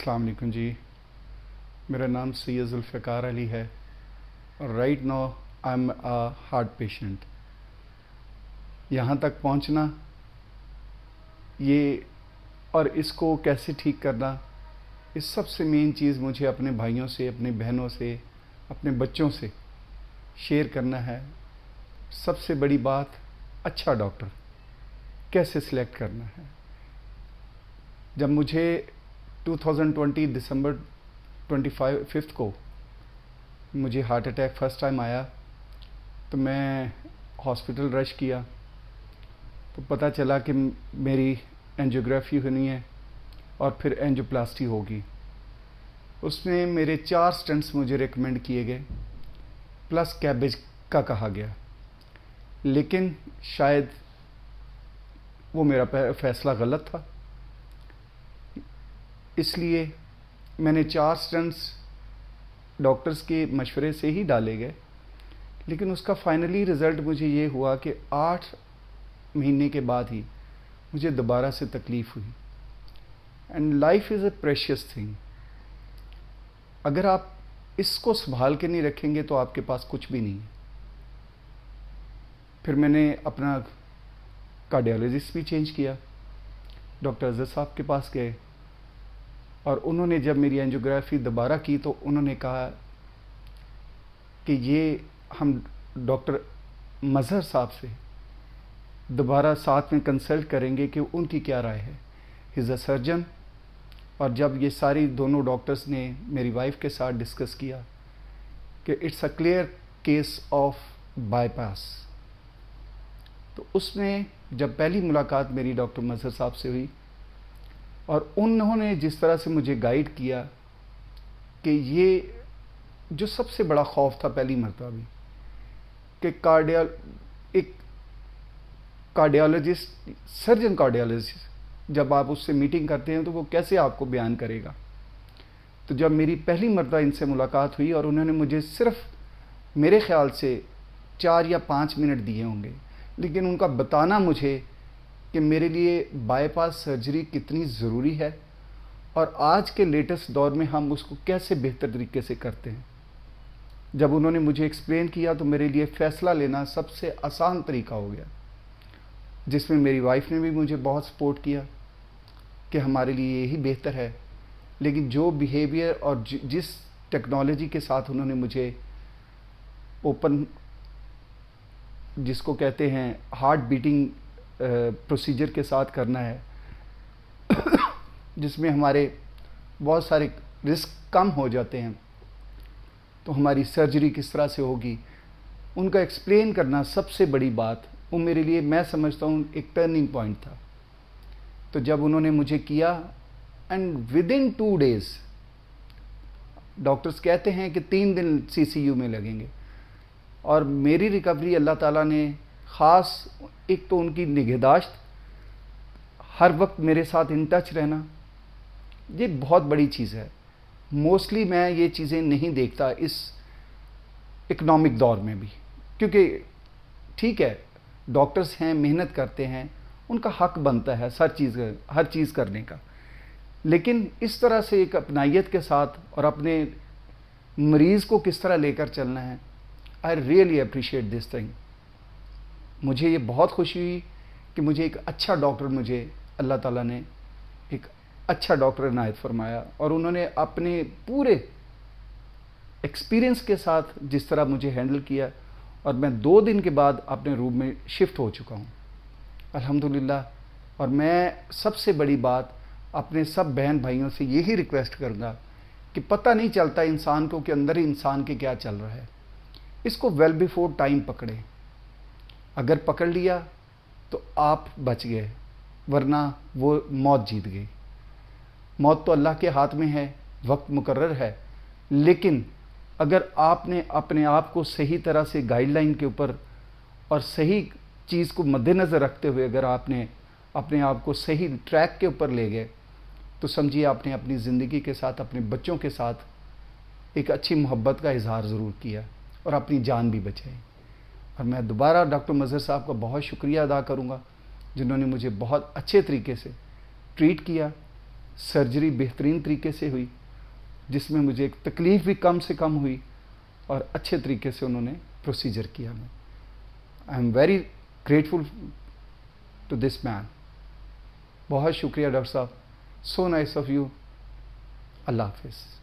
अस्सलाम वालेकुम जी। मेरा नाम सैयद जुल्फ़िकार अली है और right now I am a heart patient. यहाँ तक पहुँचना ये और इसको कैसे ठीक करना, इस सबसे मेन चीज़ मुझे अपने भाइयों से, अपनी बहनों से, अपने बच्चों से शेयर करना है। सबसे बड़ी बात, अच्छा डॉक्टर कैसे सिलेक्ट करना है। जब मुझे 2020 दिसंबर 25 को मुझे हार्ट अटैक फर्स्ट टाइम आया तो मैं हॉस्पिटल रश किया तो पता चला कि मेरी एंजियोग्राफी होनी है और फिर एंजियोप्लास्टी होगी। उसमें मेरे 4 स्टेंट्स मुझे रिकमेंड किए गए प्लस कैबेज का कहा गया, लेकिन शायद वो मेरा फैसला गलत था। इसलिए मैंने 4 स्टेंट्स डॉक्टर्स के मशवरे से ही डाले गए, लेकिन उसका फाइनली रिज़ल्ट मुझे ये हुआ कि 8 महीने के बाद ही मुझे दोबारा से तकलीफ़ हुई। And life is a precious thing. अगर आप इसको संभाल के नहीं रखेंगे तो आपके पास कुछ भी नहीं है। फिर मैंने अपना कार्डियोलॉजिस्ट भी चेंज किया, डॉक्टर अज़हर साहब के पास गए और उन्होंने जब मेरी एंजियोग्राफी दोबारा की तो उन्होंने कहा कि ये हम डॉक्टर मज़हर साहब से दोबारा साथ में कंसल्ट करेंगे कि उनकी क्या राय है। He is a surgeon. और जब ये सारी दोनों डॉक्टर्स ने मेरी वाइफ के साथ डिस्कस किया कि it's a clear case of bypass, तो उसमें जब पहली मुलाकात मेरी डॉक्टर मज़हर साहब से हुई और उन्होंने जिस तरह से मुझे गाइड किया कि ये जो सबसे बड़ा खौफ था पहली मरतबा भी कि एक कार्डियोलॉजिस्ट, सर्जन कार्डियोलॉजिस्ट, जब आप उससे मीटिंग करते हैं तो वो कैसे आपको बयान करेगा। तो जब मेरी पहली मरतबा इनसे मुलाकात हुई और उन्होंने मुझे सिर्फ मेरे ख्याल से 4 या 5 मिनट दिए होंगे, लेकिन उनका बताना मुझे कि मेरे लिए बाईपास सर्जरी कितनी ज़रूरी है और आज के लेटेस्ट दौर में हम उसको कैसे बेहतर तरीके से करते हैं, जब उन्होंने मुझे एक्सप्लेन किया तो मेरे लिए फ़ैसला लेना सबसे आसान तरीका हो गया, जिसमें मेरी वाइफ ने भी मुझे बहुत सपोर्ट किया कि हमारे लिए यही बेहतर है। लेकिन जो बिहेवियर और जिस टेक्नोलॉजी के साथ उन्होंने मुझे ओपन, जिसको कहते हैं हार्ट बीटिंग प्रोसीजर के साथ करना है जिसमें हमारे बहुत सारे रिस्क कम हो जाते हैं, तो हमारी सर्जरी किस तरह से होगी, उनका एक्सप्लेन करना सबसे बड़ी बात, वो मेरे लिए मैं समझता हूँ एक टर्निंग पॉइंट था। तो जब उन्होंने मुझे किया and with in 2 days, doctors कहते हैं कि 3 दिन सीसीयू में लगेंगे, और मेरी रिकवरी अल्लाह ताला ने ख़ास, एक तो उनकी निगहदाश्त, हर वक्त मेरे साथ इन टच रहना, ये बहुत बड़ी चीज़ है। मोस्टली मैं ये चीज़ें नहीं देखता इस इकोनॉमिक दौर में भी, क्योंकि ठीक है डॉक्टर्स हैं, मेहनत करते हैं, उनका हक बनता है हर चीज़ करने का, लेकिन इस तरह से एक अपनाइयत के साथ और अपने मरीज़ को किस तरह लेकर चलना है, I really appreciate this thing. मुझे ये बहुत खुशी हुई कि मुझे एक अच्छा डॉक्टर, मुझे अल्लाह ताला ने एक अच्छा डॉक्टर इनायत फरमाया और उन्होंने अपने पूरे एक्सपीरियंस के साथ जिस तरह मुझे हैंडल किया, और मैं 2 दिन के बाद अपने रूम में शिफ्ट हो चुका हूँ अल्हम्दुलिल्लाह। और मैं सबसे बड़ी बात अपने सब बहन भाइयों से यही रिक्वेस्ट करूँगा कि पता नहीं चलता इंसान को कि अंदर ही इंसान के क्या चल रहा है। इसको वेल बिफोर टाइम पकड़े, अगर पकड़ लिया तो आप बच गए, वरना वो मौत जीत गई। मौत तो अल्लाह के हाथ में है, वक्त मुकर्रर है, लेकिन अगर आपने अपने आप को सही तरह से गाइडलाइन के ऊपर और सही चीज़ को मद्देनज़र रखते हुए अगर आपने अपने आप को सही ट्रैक के ऊपर ले गए, तो समझिए आपने अपनी ज़िंदगी के साथ, अपने बच्चों के साथ एक अच्छी मोहब्बत का इजहार ज़रूर किया और अपनी जान भी बचाई। और मैं दोबारा डॉक्टर मज़हर साहब का बहुत शुक्रिया अदा करूँगा, जिन्होंने मुझे बहुत अच्छे तरीके से ट्रीट किया सर्जरी बेहतरीन तरीके से हुई, जिसमें मुझे एक तकलीफ़ भी कम से कम हुई और अच्छे तरीके से उन्होंने प्रोसीजर किया। मैं I am very grateful to this man. बहुत शुक्रिया डॉक्टर साहब, सो नाइस ऑफ यू। अल्लाह हाफिज़।